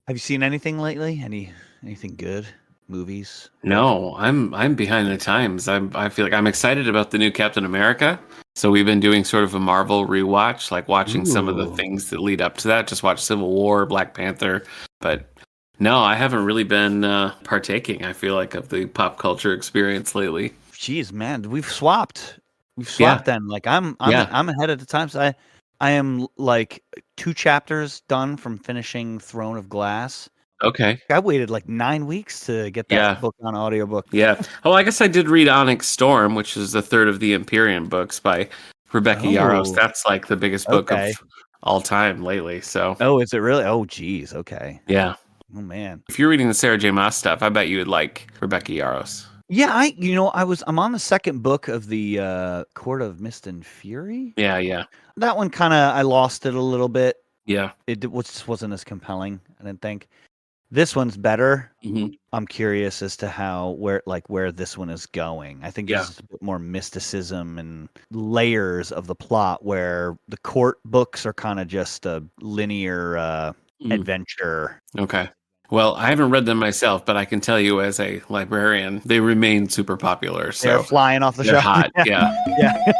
Have you seen anything lately? Anything good? Movies, book? No, I'm behind the times. I feel like I'm excited about the new Captain America. So we've been doing sort of a Marvel rewatch, like watching some of the Ooh. things that lead up to that. Just watch Civil War, Black Panther, but no, I haven't really been partaking. I feel like of the pop culture experience lately. Jeez, man, we've swapped. We've Yeah, swapped then. Like yeah, I'm ahead of the times. I am like 2 chapters done from finishing Throne of Glass. okay, I waited like 9 weeks to get that yeah, book on audiobook. yeah. Oh, I guess I did read Onyx Storm, which is the third of the Empyrean books by Rebecca Yarros. Oh, That's like the biggest book of okay. all time lately. So Oh, is it really? Oh, geez. Okay. yeah. Oh man. If you're reading the Sarah J. Maas stuff, I bet you would like Rebecca Yarros. Yeah, I'm on the second book of the Court of Mist and Fury. Yeah, yeah, That one kind of I lost it a little bit. yeah. Just wasn't as compelling, I didn't think. This one's better. Hmm. I'm curious as to where this one is going. I think Yeah. this is a bit more mysticism and layers of the plot, where the court books are kind of just a linear Mm, adventure. okay. Well, I haven't read them myself, but I can tell you as a librarian, they remain super popular. They're So flying off the they're shelf. hot. Yeah. Yeah.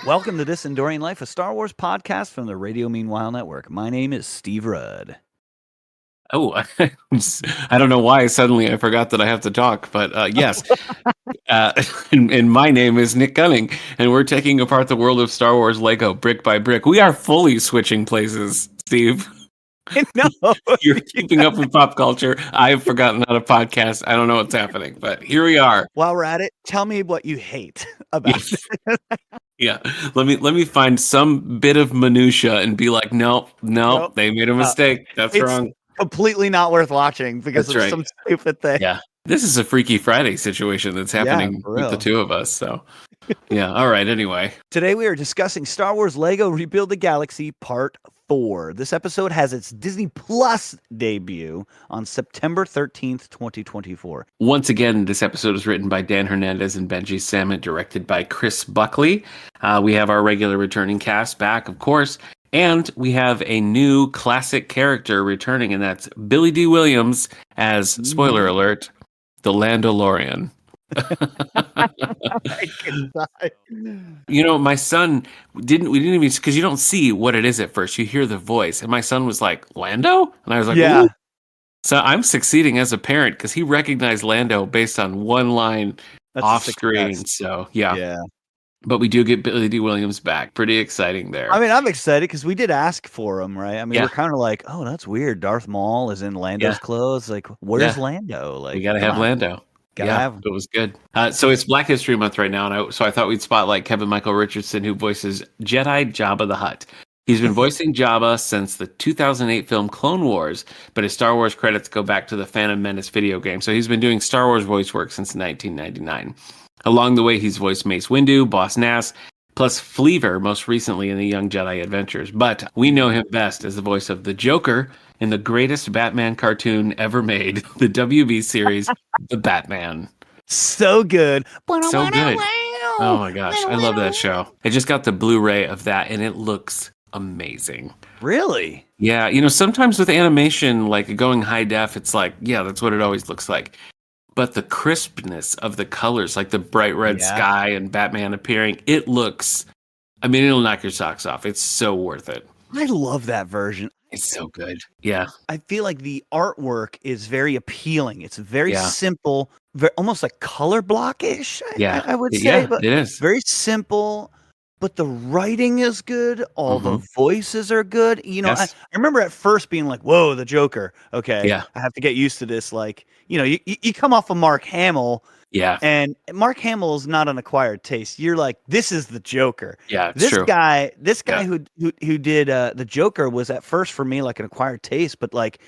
Welcome to This Endorian Life, a Star Wars podcast from the Radio Meanwhile Network. My name is Steve Rudd. Oh, I don't know why suddenly I forgot that I have to talk, but yes. And my name is Nick Gunning, and we're taking apart the world of Star Wars Lego brick by brick. We are fully switching places, Steve. No. You're keeping up with pop culture. I've forgotten how to podcast. I don't know what's happening, but here we are. While we're at it, tell me what you hate about Yes. Yeah. Let me find some bit of minutia and be like, no, Nope. they made a mistake. That's It's wrong. completely not worth watching because That's of right. some stupid thing. Yeah. This is a Freaky Friday situation that's Yeah, happening for with the real. two of us. So yeah. All right. Anyway. Today we are discussing Star Wars Lego Rebuild the Galaxy Part 4. This episode has its Disney Plus debut on September 13th, 2024. Once again, this episode is written by Dan Hernandez and Benji Sammet, directed by Chris Buckley. We have our regular returning cast back, of course, and we have a new classic character returning, and that's Billy D. Williams as, spoiler alert, the Landolorian. I can die. You know, my son we didn't even, because you don't see what it is at first. You hear the voice, and my son was like, Lando? And I was like, Yeah. ooh. So I'm succeeding as a parent because he recognized Lando based on one line That's off a screen. success. So yeah. Yeah. But we do get Billy D. Williams back. Pretty exciting there. I mean, I'm excited because we did ask for him, right? I mean, Yeah. we're kind of like, oh, that's weird. Darth Maul is in Lando's Yeah. clothes. Like, where's Yeah. Lando? Like, We gotta come have on. Lando. Gotta Yeah, have him. it was good. So it's Black History Month right now, and so I thought we'd spotlight Kevin Michael Richardson, who voices Jedi Jabba the Hutt. He's been voicing Jabba since the 2008 film Clone Wars, but his Star Wars credits go back to the Phantom Menace video game. So he's been doing Star Wars voice work since 1999. Along the way, he's voiced Mace Windu, Boss Nass, plus Fleaver, most recently in the Young Jedi Adventures. But we know him best as the voice of the Joker in the greatest Batman cartoon ever made, the WB series, The Batman. So good. So good. Oh my gosh, I love that show. I just got the Blu-ray of that, and it looks amazing. Really? Yeah, you know, sometimes with animation, like going high def, it's like, yeah, that's what it always looks like. But the crispness of the colors, like the bright red Yeah. sky and Batman appearing, it looks, I mean, it'll knock your socks off. It's so worth it. I love that version. It's so good. Yeah. I feel like the artwork is very appealing. It's very Yeah. simple, almost like color blockish. Yeah. I would say, Yeah, but it is. very simple. But the writing is good. All the voices are good. You know, Yes. I remember at first being like, "Whoa, the Joker." Okay, Yeah. I have to get used to this. Like, you know, you come off of Mark Hamill, Yeah. and Mark Hamill is not an acquired taste. You're like, this is the Joker. Yeah, it's This true. guy Yeah. who did the Joker was at first for me like an acquired taste, but like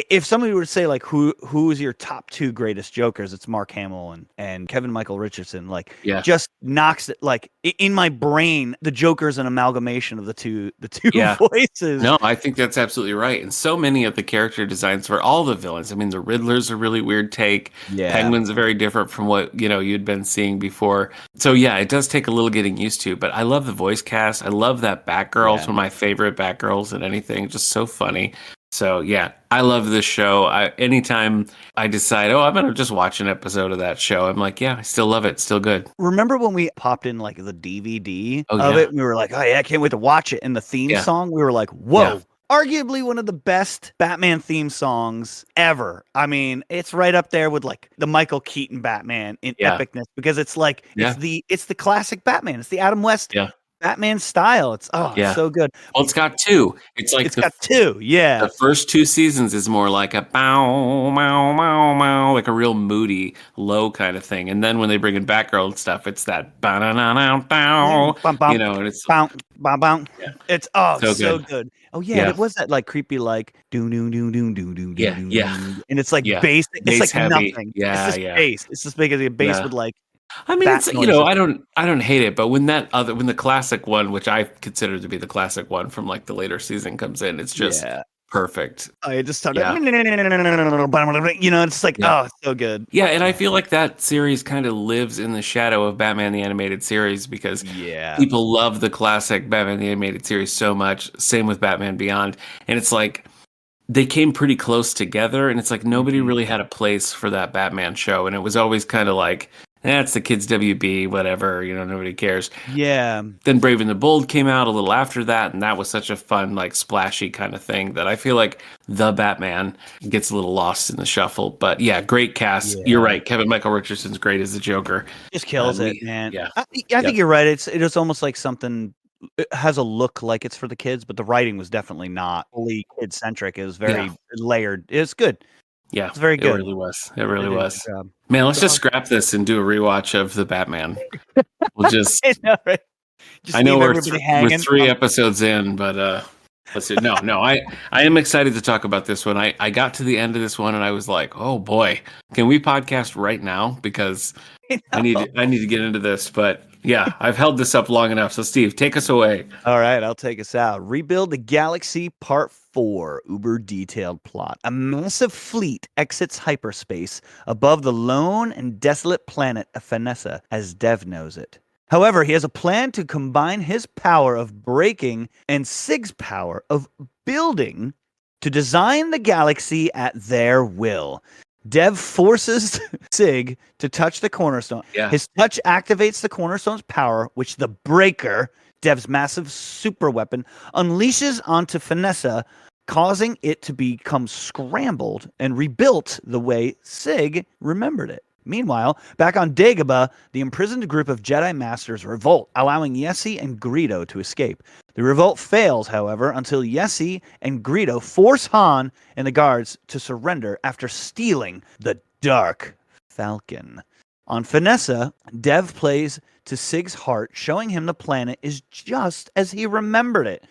if somebody were to say like who's your top two greatest Jokers, it's Mark Hamill and Kevin Michael Richardson. Like, Yeah. just knocks it. Like in my brain, the Joker's an amalgamation of the two Yeah. voices. No, I think that's absolutely right. And so many of the character designs for all the villains. I mean, the Riddler's a really weird take. Yeah. Penguin's very different from what, you'd been seeing before. So yeah, it does take a little getting used to, but I love the voice cast. I love that Batgirl. It's Yeah. one of my favorite Batgirls in anything. Just so funny. So yeah, I love this show. Anytime I decide, I'm gonna just watch an episode of that show, I'm like, yeah, I still love it. Still good. Remember when we popped in like the DVD Oh, of yeah. it? And we were like, oh yeah, I can't wait to watch it. And the theme Yeah. song, we were like, whoa. Yeah. Arguably one of the best Batman theme songs ever. I mean, it's right up there with like the Michael Keaton Batman in Yeah. epicness, because it's like Yeah. it's the classic Batman. It's the Adam West Yeah. Batman style. It's Yeah. so good. Well, it's got two. It's like It's got two. Yeah. the first two seasons is more like a bow, mow, mow, mow, like a real moody, low kind of thing. And then when they bring in Batgirl and stuff, it's that bow, Bum, bum, and it's bum, bum, bum. Yeah. It's So so good. good. Oh yeah, Yeah. it was that like creepy like do do do do do do Yeah, do yeah. do, and it's like Yeah. bass. It's Bass like heavy. nothing. Yeah, It's just yeah. bass. It's just basically a bass Yeah. with like I mean, bat it's noises. I don't hate it, but when the classic one, which I consider to be the classic one from like the later season, comes in, it's just perfect. Oh, it just started. Yeah. It's like Yeah. it's so good. Yeah, and I feel like that series kind of lives in the shadow of Batman the Animated Series because Yeah. people love the classic Batman the Animated Series so much. Same with Batman Beyond. And it's like they came pretty close together, and it's like nobody really had a place for that Batman show. And it was always kind of like, it's the kids' WB, whatever, nobody cares. Yeah. Then Brave and the Bold came out a little after that, and that was such a fun, like splashy kind of thing that I feel like the Batman gets a little lost in the shuffle. But yeah, great cast. Yeah. You're right. Kevin Michael Richardson's great as the Joker. Just kills it, man. Yeah. I think you're right. It's almost like something. It has a look like it's for the kids, but the writing was definitely not fully kid centric. It was very layered. It's good. Yeah, it's very good. It really was. It really They did a was. good job. Man, let's just scrap this and do a rewatch of the Batman. We'll just. I know, right? I know we're hanging. 3 episodes in, but let's see. No. I am excited to talk about this one. I got to the end of this one and I was like, oh boy, can we podcast right now? Because I need to get into this. But yeah, I've held this up long enough. So Steve, take us away. All right, I'll take us out. Rebuild the Galaxy Part 4, uber detailed plot. A massive fleet exits hyperspace above the lone and desolate planet of Vanessa, as Dev knows it. However, he has a plan to combine his power of breaking and Sig's power of building to design the galaxy at their will. Dev forces Sig to touch the cornerstone. Yeah. His touch activates the cornerstone's power, which the Breaker, Dev's massive super weapon, unleashes onto Vanessa, causing it to become scrambled and rebuilt the way Sig remembered it. Meanwhile, back on Dagobah, the imprisoned group of Jedi Masters revolt, allowing Yessi and Greedo to escape. The revolt fails, however, until Yessi and Greedo force Han and the guards to surrender after stealing the Dark Falcon. On Vanessa, Dev plays to Sig's heart, showing him the planet is just as he remembered it.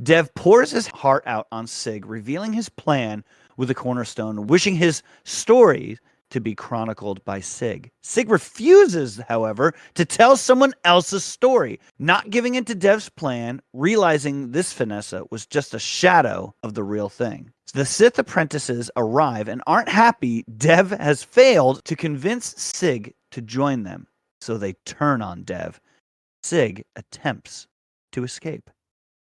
Dev pours his heart out on Sig, revealing his plan with the cornerstone, wishing his story to be chronicled by Sig. Sig refuses, however, to tell someone else's story, not giving in to Dev's plan, realizing this Vanessa was just a shadow of the real thing. The Sith apprentices arrive and aren't happy Dev has failed to convince Sig to join them, so they turn on Dev. Sig attempts to escape.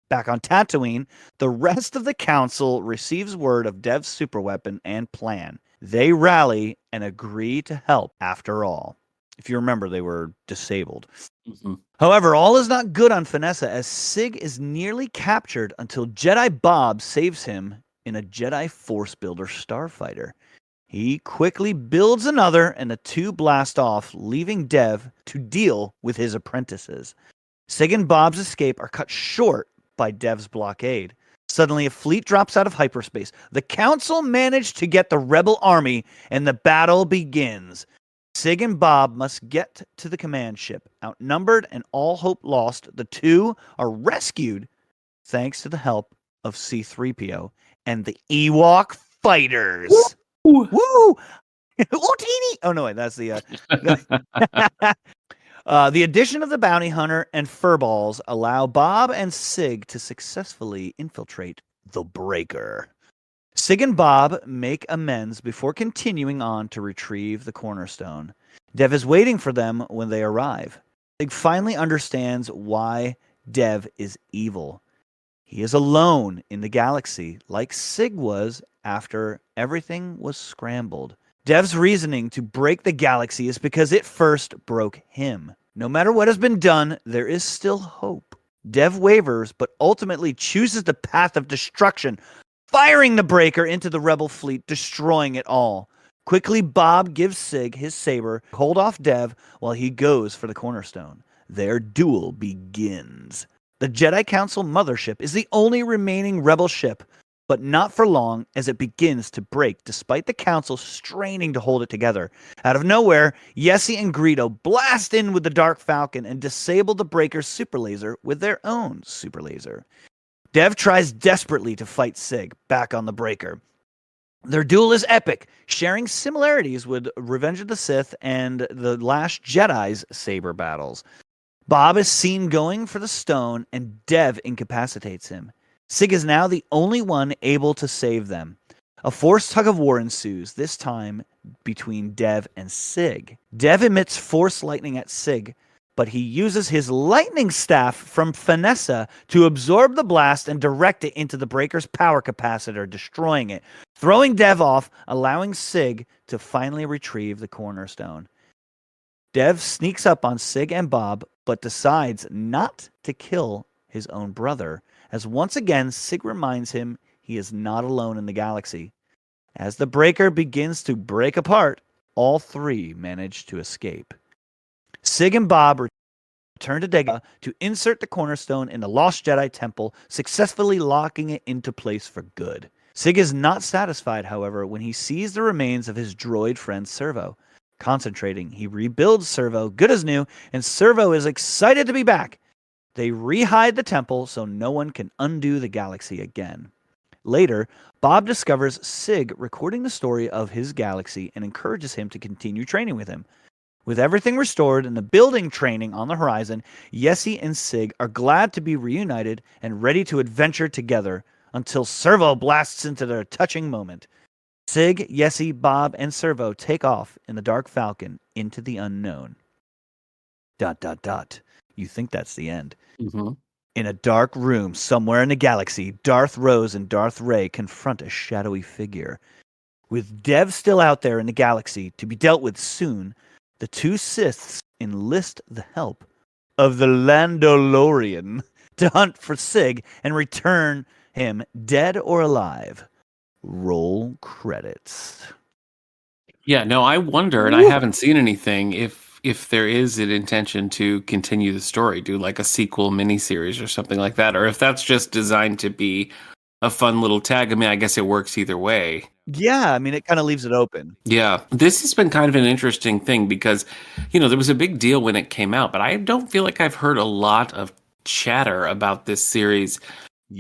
Back on Tatooine, the rest of the council receives word of Dev's superweapon and plan. They rally and agree to help after all. If you remember, they were disabled. Mm-hmm. However, all is not good on Vanessa as Sig is nearly captured until Jedi Bob saves him in a Jedi Force Builder starfighter. He quickly builds another and the two blast off, leaving Dev to deal with his apprentices. Sig and Bob's escape are cut short by Dev's blockade. Suddenly, a fleet drops out of hyperspace. The Council managed to get the Rebel army, and the battle begins. Sig and Bob must get to the command ship. Outnumbered and all hope lost, the two are rescued thanks to the help of C-3PO and the Ewok fighters. Woo. Woo! Ooh, teeny! Oh no, wait, that's the the addition of the bounty hunter and furballs allow Bob and Sig to successfully infiltrate the Breaker. Sig and Bob make amends before continuing on to retrieve the cornerstone. Dev is waiting for them when they arrive. Sig finally understands why Dev is evil. He is alone in the galaxy, like Sig was after everything was scrambled. Dev's reasoning to break the galaxy is because it first broke him. No matter what has been done, there is still hope. Dev wavers, but ultimately chooses the path of destruction, firing the breaker into the rebel fleet, destroying it all. Quickly, Bob gives Sig his saber, hold off Dev while he goes for the cornerstone. Their duel begins. The Jedi Council mothership is the only remaining rebel ship, but not for long as it begins to break despite the Council straining to hold it together. Out of nowhere, Yessi and Greedo blast in with the Dark Falcon and disable the Breaker's super laser with their own super laser. Dev tries desperately to fight Sig back on the Breaker. Their duel is epic, sharing similarities with Revenge of the Sith and The Last Jedi's saber battles. Bob is seen going for the stone, and Dev incapacitates him. Sig is now the only one able to save them. A forced tug-of-war ensues, this time between Dev and Sig. Dev emits force lightning at Sig, but he uses his lightning staff from Finessa to absorb the blast and direct it into the Breaker's power capacitor, destroying it, throwing Dev off, allowing Sig to finally retrieve the cornerstone. Dev sneaks up on Sig and Bob, but decides not to kill his own brother, as once again Sig reminds him he is not alone in the galaxy. As the Breaker begins to break apart, all three manage to escape. Sig and Bob return to Dagobah to insert the cornerstone in the Lost Jedi Temple, successfully locking it into place for good. Sig is not satisfied, however, when he sees the remains of his droid friend Servo. Concentrating, he rebuilds Servo, good as new, and Servo is excited to be back. They re-hide the temple so no one can undo the galaxy again. Later, Bob discovers Sig recording the story of his galaxy and encourages him to continue training with him. With everything restored and the building training on the horizon, Yessi and Sig are glad to be reunited and ready to adventure together until Servo blasts into their touching moment. Sig, Yessi, Bob, and Servo take off in the Dark Falcon into the unknown. ... You think that's the end. Mm-hmm. In a dark room somewhere in the galaxy, Darth Rose and Darth Rey confront a shadowy figure. With Dev still out there in the galaxy to be dealt with soon, the two Siths enlist the help of the Landolorian to hunt for Sig and return him dead or alive. Roll credits. Yeah, no, I wonder, and I haven't seen anything, if there is an intention to continue the story, do like a sequel miniseries or something like that, or if that's just designed to be a fun little tag. I mean, I guess it works either way. Yeah, I mean, it kind of leaves it open. Yeah, this has been kind of an interesting thing because, there was a big deal when it came out, but I don't feel like I've heard a lot of chatter about this series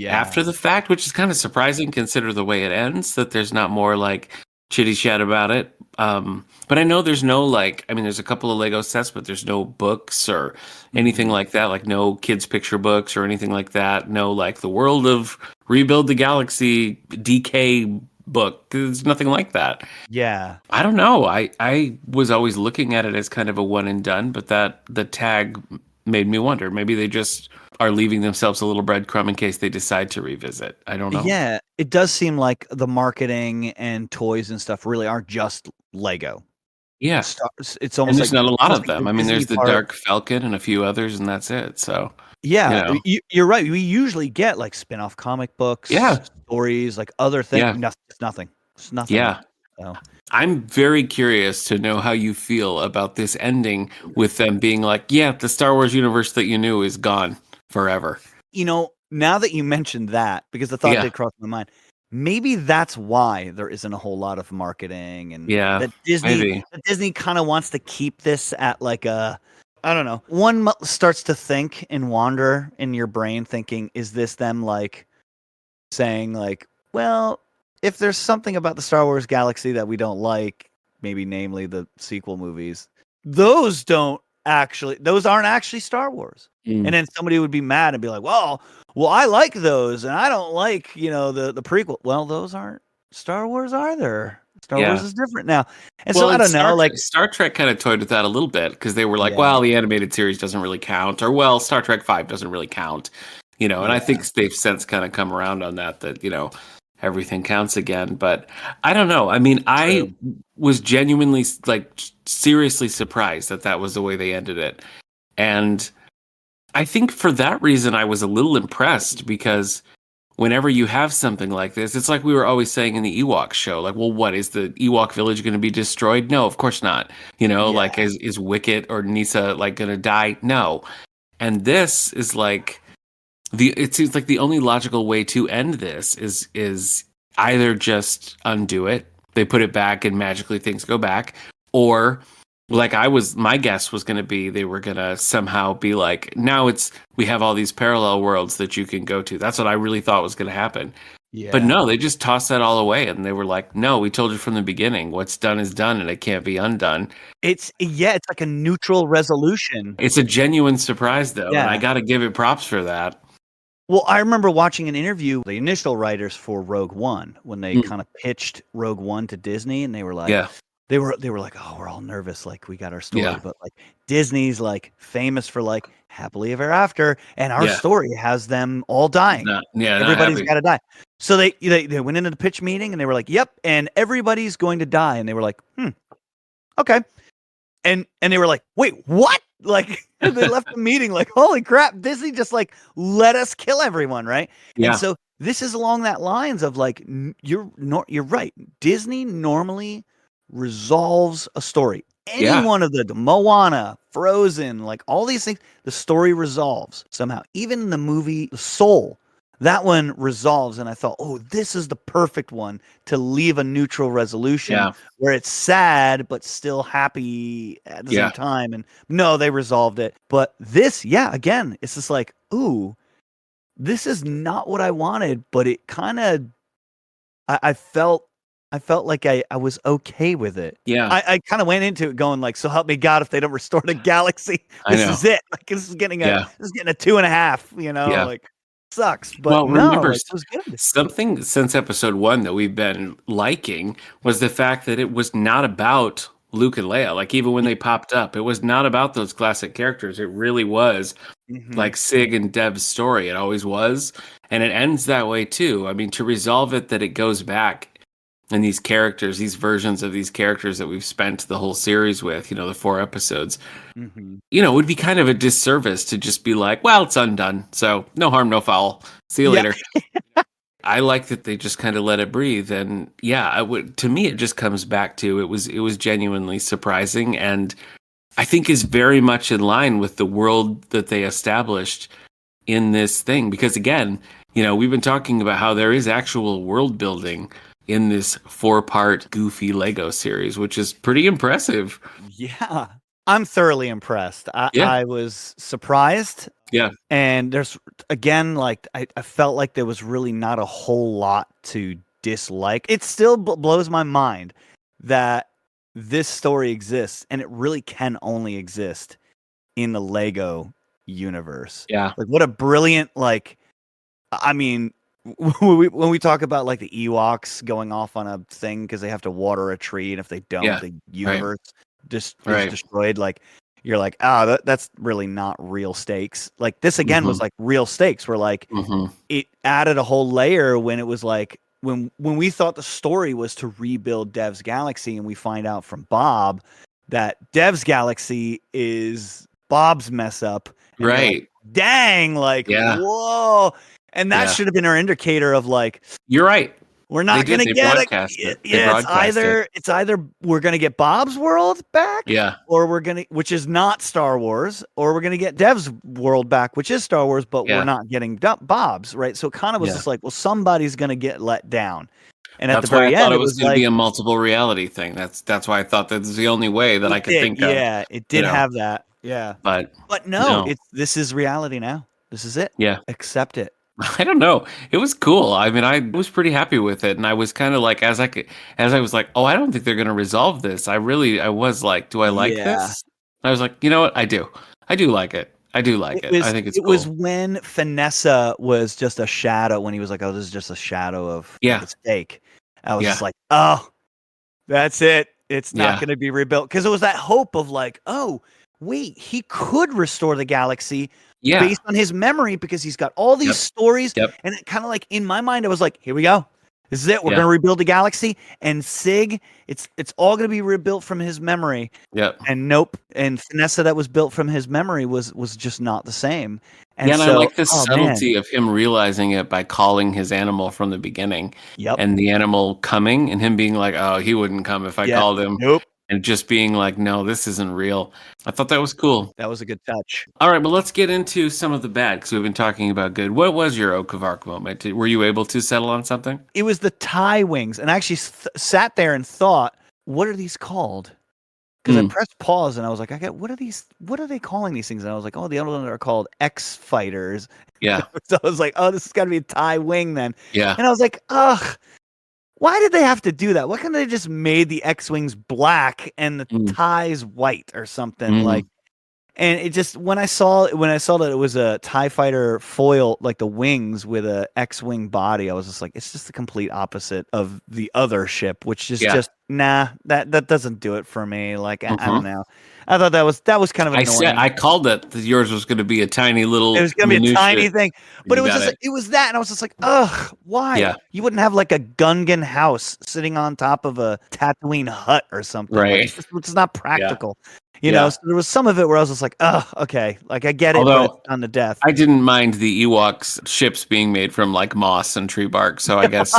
after the fact, which is kind of surprising consider the way it ends, that there's not more like chitty chat about it. But I know there's no there's a couple of Lego sets, but there's no books or anything like that, like no kids picture books or anything like that. No, like the World of Rebuild the Galaxy DK book. There's nothing like that. Yeah. I don't know. I was always looking at it as kind of a one and done, but that the tag made me wonder. Maybe they just are leaving themselves a little breadcrumb in case they decide to revisit. I don't know. Yeah, it does seem like the marketing and toys and stuff really aren't just Lego. Yeah. It's And almost there's like not a lot of the them. I mean, Disney there's the part. Dark Falcon and a few others, and that's it. So, Yeah, you're right. We usually get like spin-off comic books, Yeah. stories, like other things. Yeah. It's nothing. It's nothing. Yeah. So. I'm very curious to know how you feel about this ending with them being like, yeah, the Star Wars universe that you knew is gone forever. Now that you mentioned that, because the thought did cross my mind, maybe that's why there isn't a whole lot of marketing, and that Disney kind of wants to keep this at like a, I don't know. One starts to think and wander in your brain thinking, is this them like saying like, well, if there's something about the Star Wars galaxy that we don't like, maybe namely the sequel movies, those aren't actually Star Wars. And then somebody would be mad and be like, well, I like those and I don't like, the prequel. Well, those aren't Star Wars either. Star Wars Yeah. is different now. And so Well, I and don't know, like, Star Trek kind of toyed with that a little bit because they were like, yeah, well, the animated series doesn't really count, or well, Star Trek 5 doesn't really count, and I yeah, think they've since kind of come around on that, everything counts again. But I don't know. I mean, I true. was genuinely like seriously surprised that was the way they ended it. And I think for that reason, I was a little impressed because whenever you have something like this, it's like we were always saying in the Ewok show, like, well, what is the Ewok village going to be destroyed? No, of course not. Yeah. Like is Wicket or Nisa like going to die? No. And this is like it seems like the only logical way to end this is either just undo it, they put it back and magically things go back, or like my guess was going to be they were going to somehow be like, now we have all these parallel worlds that you can go to. That's what I really thought was going to happen. But Yeah. no, they just tossed that all away and they were like, no, we told you from the beginning, what's done is done and it can't be undone. It's like a neutral resolution. It's a genuine surprise though, and I Yeah. got to give it props for that. Well, I remember watching an interview, the initial writers for Rogue One, when they kind of pitched Rogue One to Disney, and they were like, Yeah. they were like, oh, we're all nervous, like we got our story, Yeah. but like Disney's like famous for like happily ever after, and our Yeah. story has them all dying. Not Everybody's happy. got to die. So they went into the pitch meeting and they were like, yep, and everybody's going to die, and they were like, okay. And they were like, wait, what? Like they left the meeting like, holy crap, Disney just like let us kill everyone, right? Yeah. And so this is along that lines of like you're right. Disney normally resolves a story. Any Yeah. one of the Moana, Frozen, like all these things, the story resolves somehow. Even in the movie Soul, that one resolves, and I thought, oh, this is the perfect one to leave a neutral resolution Yeah. where it's sad but still happy at the Yeah. same time. And no, they resolved it. But this, again, it's just like, ooh, this is not what I wanted, but it kind of, I felt like I was okay with it. Yeah. I kind of went into it going like, so help me God, if they don't restore the galaxy, I this know. is it. Like this is getting Yeah. a 2.5, Yeah. like sucks. But Well, no, remember, like, it was good. something since episode 1 that we've been liking was the fact that it was not about Luke and Leia. Like, even when they popped up, it was not about those classic characters. It really was like Sig and Dev's story. It always was. And it ends that way too. I mean, to resolve it, that it goes back and these characters, these versions of these characters that we've spent the whole series with, the 4 episodes, it would be kind of a disservice to just be like, well, it's undone. So no harm, no foul. See you later. I like that they just kind of let it breathe. And yeah, to me, it just comes back to, it was genuinely surprising. And I think is very much in line with the world that they established in this thing. Because again, we've been talking about how there is actual world building in this 4-part goofy Lego series, which is pretty impressive. Yeah. I'm thoroughly impressed. I was surprised. Yeah. And there's, again, like, I felt like there was really not a whole lot to dislike. It still blows my mind that this story exists, and it really can only exist in the Lego universe. Yeah. Like, what a brilliant, like, I mean, when we talk about like the Ewoks going off on a thing because they have to water a tree, and if they don't, the universe is destroyed. Like, you're like, that's really not real stakes. Like, this again was like real stakes. Where like it added a whole layer when it was like when we thought the story was to rebuild Dev's galaxy, and we find out from Bob that Dev's galaxy is Bob's mess up. And you're like, dang, like, whoa. And that should have been our indicator of like, you're right. We're not going to get it. Yeah, it's either we're going to get Bob's world back, or we're going to, which is not Star Wars, or we're going to get Dev's world back, which is Star Wars, but we're not getting Bob's, right? So it kind of was just like, well, somebody's going to get let down. And at the very end, it was going to be a multiple reality thing. That's why I thought that was the only way that I could think of. Yeah, it did have that. Yeah, but no, this is reality now. This is it. Yeah, accept it. I don't know. It was cool. I mean, I was pretty happy with it, and I was kind of like, as I was like, oh, I don't think they're going to resolve this. I was like, do I like Yeah. this? I was like, you know what? I do like it. I do like It it. I was think it's it was cool. when Vanessa was just a shadow when he was like, "Oh, this is just a shadow of like Yeah, a stake." I was just yeah, like, "Oh, that's it. It's not yeah, going to be rebuilt." Because it was that hope of like, "Oh, wait, he could restore the galaxy yeah. based on his memory because he's got all these Yep, stories." yep, And it kind of like in my mind, I was like, "Here we go. This is it. We're yeah, going to rebuild the galaxy." And Sig, it's all going to be rebuilt from his memory. yep. And nope, and Vanessa that was built from his memory was just not the same. Yeah, And and I so, like the oh man, subtlety of him realizing it by calling his animal from the beginning, yep, and the animal coming, and him being like, "Oh, he wouldn't come if I yeah, called him," nope. and just being like, "No, this isn't real." I thought that was cool. That was a good touch. All right, but let's get into some of the bad because we've been talking about good. What was your Oak of Arc moment? Were you able to settle on something? It was the tie wings, and I actually sat there and thought, what are these called? Because I Mm, pressed pause and I was like, what are these? What are they calling these things? And I was like, oh, the other ones are called X fighters. yeah, So I was like, oh, this has got to be a tie wing then. yeah, And I was like, ugh, why did they have to do that? Why couldn't they just made the X wings black and the mm, ties white or something like? mm, And it just when I saw that it was a TIE fighter foil, like the wings with a X-wing body, I was just like, it's just the complete opposite of the other ship, which is yeah. just nah, that doesn't do it for me. Like I don't Hmm. know. I thought that was kind of annoying. I called it that yours was going to be a tiny It little was gonna be a minutia. tiny thing, but it You was got just it. like it was that, and I was just like, ugh, why? Yeah, You wouldn't have like a Gungan house sitting on top of a Tatooine hut or something. Like right. it's not Yeah, practical. yeah. So there was some of it where I was just like, ugh, okay, like I get it, but it's Although on the death. I didn't mind the Ewoks ships being made from like moss and tree bark, so I guess,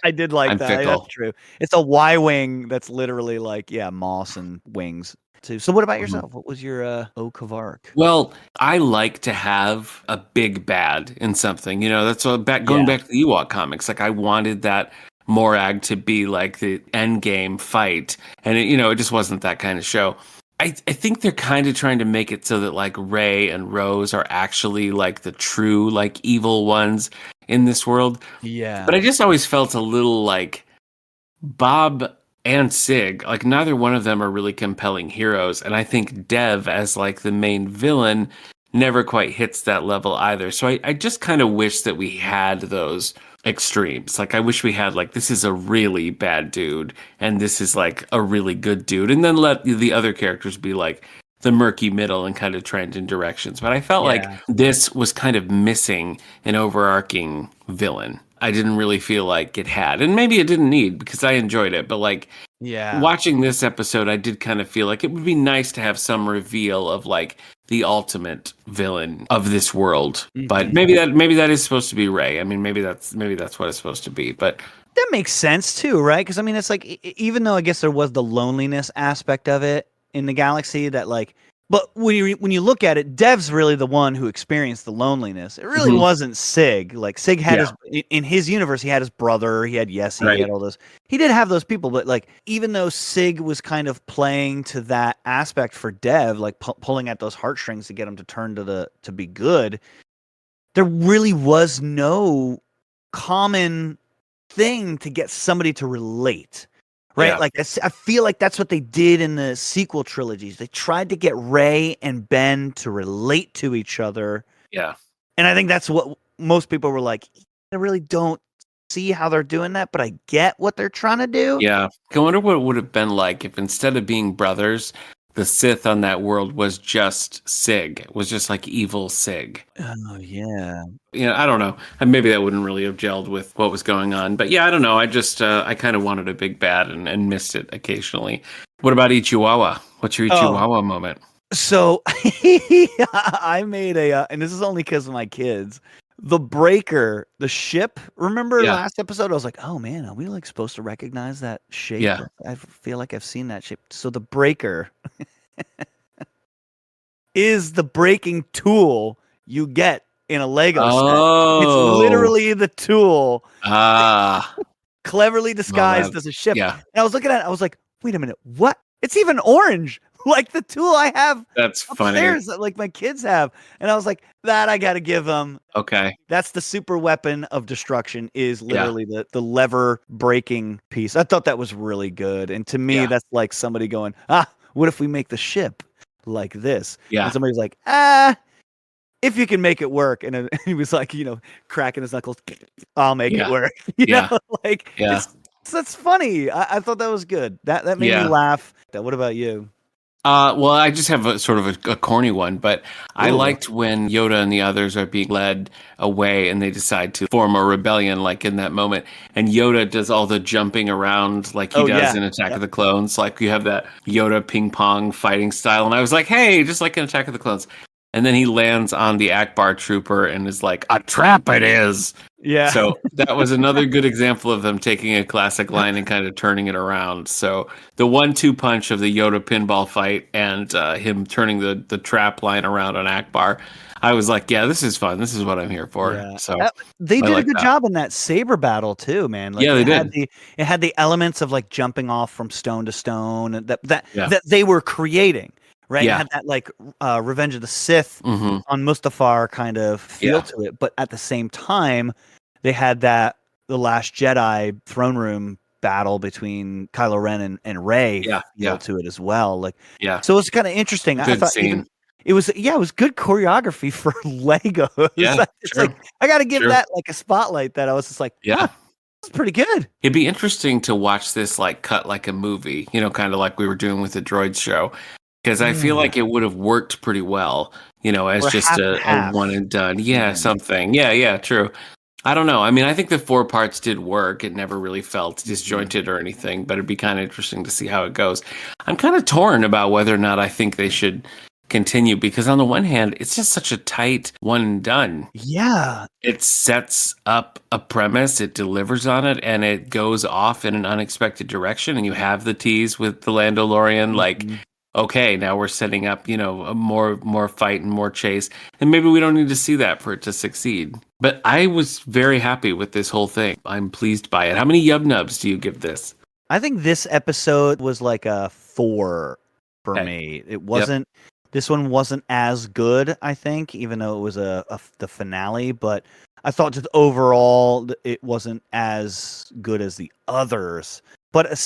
I did like I'm that. That's fickle. true. It's a Y wing that's literally like, yeah, moss and wings too. So what about Mhm. yourself? What was your Oak of Arc? Well, I like to have a big bad in something. That's going Yeah. back to the Ewok comics. Like I wanted that Morag to be like the end game fight, and it just wasn't that kind of show. I think they're kind of trying to make it so that like Rey and Rose are actually like the true like evil ones in this world. But Yeah. I just always felt a little like Bob and Sig, like neither one of them are really compelling heroes, and I think Dev as like the main villain never quite hits that level either. So I just kind of wish that we had those extremes. Like I wish we had like this is a really bad dude and this is like a really good dude, and then let the other characters be like the murky middle and kind of trend in directions. But I felt like Yeah. this was kind of missing an overarching villain. I didn't really feel like it had. And maybe it didn't need because I enjoyed it. But like Yeah. watching this episode, I did kind of feel like it would be nice to have some reveal of like the ultimate villain of this world. But Mhm. maybe that is supposed to be Rey. I mean, maybe that's what it's supposed to be. But That makes sense too, right? Because I mean, it's like even though I guess there was the loneliness aspect of it in the galaxy, that like, but when you look at it, Dev's really the one who experienced the loneliness. It really mhm, wasn't Sig. Like Sig had yeah, his in his universe, he had his brother, he had Yessie, he right, had all those. He did have those people, but like even though Sig was kind of playing to that aspect for Dev, like pulling at those heartstrings to get him to turn to be good, there really was no common thing to get somebody to relate, right? yeah, Like I feel like that's what they did in the sequel trilogies. They tried to get Ray and Ben to relate to each other, yeah. and I think that's what most people were like. I really don't see how they're doing that, but I get what they're trying to do. Yeah. I wonder what it would have been like if instead of being brothers, the Sith on that world was just Sig. It was just like evil Sig. Oh yeah. I don't know. And maybe that wouldn't really have gelled with what was going on. But yeah, I don't know. I just I kind of wanted a big bad and missed it occasionally. What about Ichiwawa? What's your Oh, Ichiwawa moment? so I made and this is only because of my kids. The breaker, the ship. Remember Yeah. last episode? I was like, "Oh man, are we like supposed to recognize that shape?" Yeah. I feel like I've seen that shape. So the breaker is the breaking tool you get in a Lego set. It's Oh. literally the tool Ah. cleverly Well, that disguised as a ship. yeah. And I was looking at it, I was like, "Wait a minute, what? It's even orange." like the tool I have That's funny. upstairs that like my kids have. And I was like, that I got to give them. Okay. That's the super weapon of destruction is Yeah. literally the lever breaking piece. I thought that was really good. And to me, Yeah. that's like somebody going, what if we make the ship like this? Yeah. And somebody's like, if you can make it work. And he was like, cracking his knuckles, I'll make it work. Yeah. Like, Yeah. that's funny. I thought that was good. That made me laugh. What about you? Well, I just have a sort of a corny one, but I Ooh. liked when Yoda and the others are being led away and they decide to form a rebellion, like in that moment. And Yoda does all the jumping around like he does in Attack of the Clones. Like you have that Yoda ping pong fighting style. And I was like, hey, just like in Attack of the Clones. And then he lands on the Akbar trooper and is like, a trap it is. Yeah. So that was another good example of them taking a classic line and kind of turning it around. So the 1-2 punch of the Yoda pinball fight and him turning the trap line around on Akbar, I was like, yeah, this is fun. This is what I'm here for. Yeah. So they did a good job in that saber battle too, man. Like, they did. It had the elements of like jumping off from stone to stone that they were creating. Right, Yeah. it had that like Revenge of the Sith on Mustafar kind of feel to it, but at the same time, they had that the Last Jedi throne room battle between Kylo Ren and Rey feel to it as well. Like, so it's kind of interesting. Good I thought scene. it was good choreography for Legos. Yeah, it's like I got to give that like a spotlight. That I was just like, that's pretty good. It'd be interesting to watch this like cut like a movie, kind of like we were doing with the Droids show. Because I feel like it would have worked pretty well, as Or just a one and done. Yeah, something. Yeah, true. I don't know. I mean, I think the 4 parts did work. It never really felt disjointed or anything, but it'd be kind of interesting to see how it goes. I'm kind of torn about whether or not I think they should continue because on the one hand, it's just such a tight one and done. Yeah. It sets up a premise, it delivers on it, and it goes off in an unexpected direction. And you have the tease with the Landalorian, like, okay, now we're setting up, a more fight and more chase. And maybe we don't need to see that for it to succeed. But I was very happy with this whole thing. I'm pleased by it. How many yub nubs do you give this? I think this episode was like a 4 for me. It wasn't. This one wasn't as good, I think, even though it was the finale. But I thought just overall it wasn't as good as the others. But the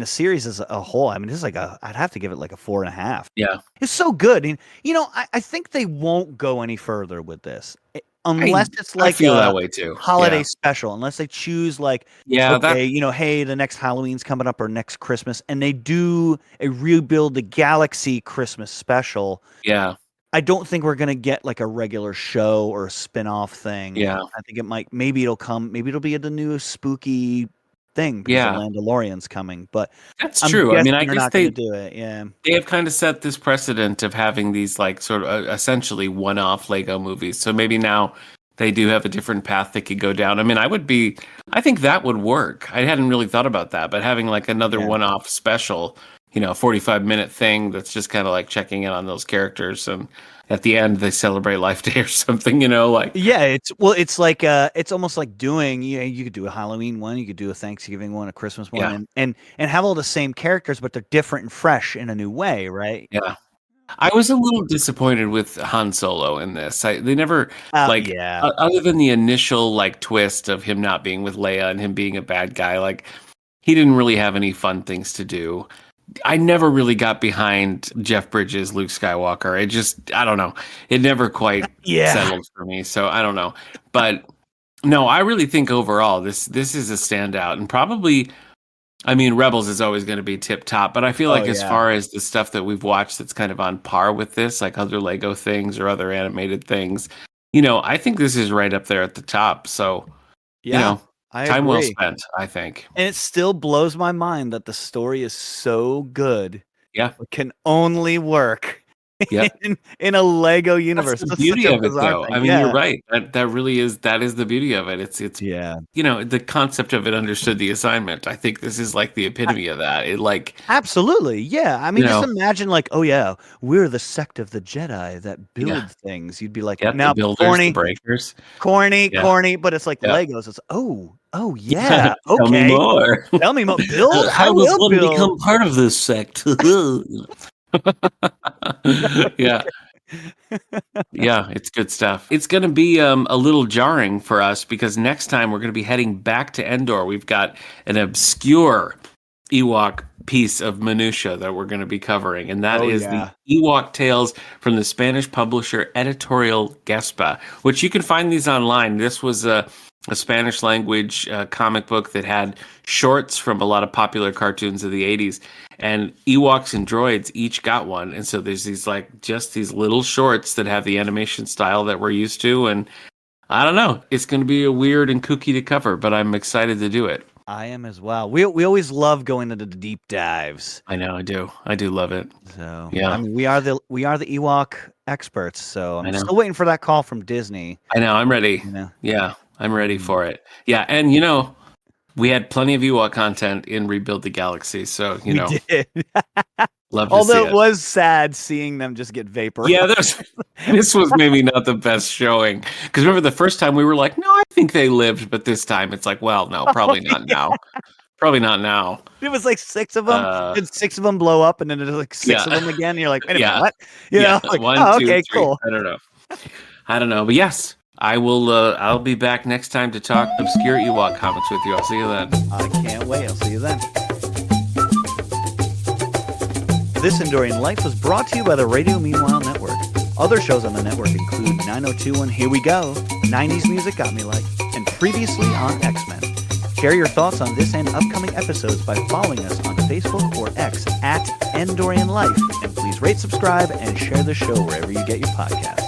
series as a whole, I mean, this is like I'd have to give it like a 4.5. Yeah. It's so good. And, I think they won't go any further with this. Unless it's like I feel that way too. Holiday special, unless they choose like, hey, the next Halloween's coming up or next Christmas, and they do a Rebuild the Galaxy Christmas special. Yeah. I don't think we're gonna get like a regular show or a spin-off thing. Yeah. I think maybe it'll be the new spooky thing because the Mandalorian's coming. But that's true. I mean, I guess they do it. Yeah, they have kind of set this precedent of having these like sort of essentially one-off Lego movies. So maybe now they do have a different path they could go down. I mean, I think that would work. I hadn't really thought about that, but having like another one-off special, 45-minute thing that's just kind of like checking in on those characters, and at the end they celebrate Life Day or something, like it's like it's almost like doing you could do a Halloween one, you could do a Thanksgiving one, a Christmas one, and have all the same characters, but they're different and fresh in a new way, right? Yeah. I was a little disappointed with Han Solo in this. They never other than the initial like twist of him not being with Leia and him being a bad guy, like he didn't really have any fun things to do. I never really got behind Jeff Bridges, Luke Skywalker. I don't know. It never quite settled for me. So I don't know. But no, I really think overall this is a standout, and probably, I mean, Rebels is always going to be tip top, but I feel like as far as the stuff that we've watched that's kind of on par with this, like other Lego things or other animated things, I think this is right up there at the top. So, time well spent, I think. And it still blows my mind that the story is so good. Yeah. It can only work in a Lego universe. That's the beauty of it, though. I mean, you're right. That really is the beauty of it. It's the concept of it understood the assignment. I think this is like the epitome of that. It like absolutely, yeah. I mean, just imagine like, we're the sect of the Jedi that build things. You'd be like, now the builders, corny, the breakers, corny, but it's like Legos. It's okay. Tell me more. Tell me more. Build. How does one become part of this sect? Yeah. Yeah, it's good stuff. It's going to be a little jarring for us because next time we're going to be heading back to Endor. We've got an obscure Ewok piece of minutia that we're going to be covering, and that is the Ewok Tales from the Spanish publisher Editorial Gespa, which you can find these online. This was a Spanish language comic book that had shorts from a lot of popular cartoons of the 80s, and Ewoks and droids each got one. And so there's these just these little shorts that have the animation style that we're used to. And I don't know, it's going to be a weird and kooky to cover, but I'm excited to do it. I am as well. We always love going into the deep dives. I know, I do love it. So yeah, I mean, we are the Ewok experts. So I'm still waiting for that call from Disney. I know, I'm ready. Yeah, I'm ready for it. Yeah, and we had plenty of Ewok content in Rebuild the Galaxy, so we did. Love to Although see it was sad seeing them just get vaporized. Yeah, this was maybe not the best showing. Because remember the first time we were like, no, I think they lived, but this time it's like, well, no, probably not now. Probably not now. It was like 6 of them, and 6 of them blow up, and then there's like 6 of them again. And you're like, wait a minute, what? You know, like, 1, 2, 3. Cool. I don't know, but yes, I will. I'll be back next time to talk obscure Ewok comics with you. I'll see you then. I can't wait. I'll see you then. This Endorian Life was brought to you by the Radio Meanwhile Network. Other shows on the network include 902 and Here We Go, 90s Music Got Me Like, and previously on X-Men. Share your thoughts on this and upcoming episodes by following us on Facebook or X at Endorian Life. And please rate, subscribe, and share the show wherever you get your podcasts.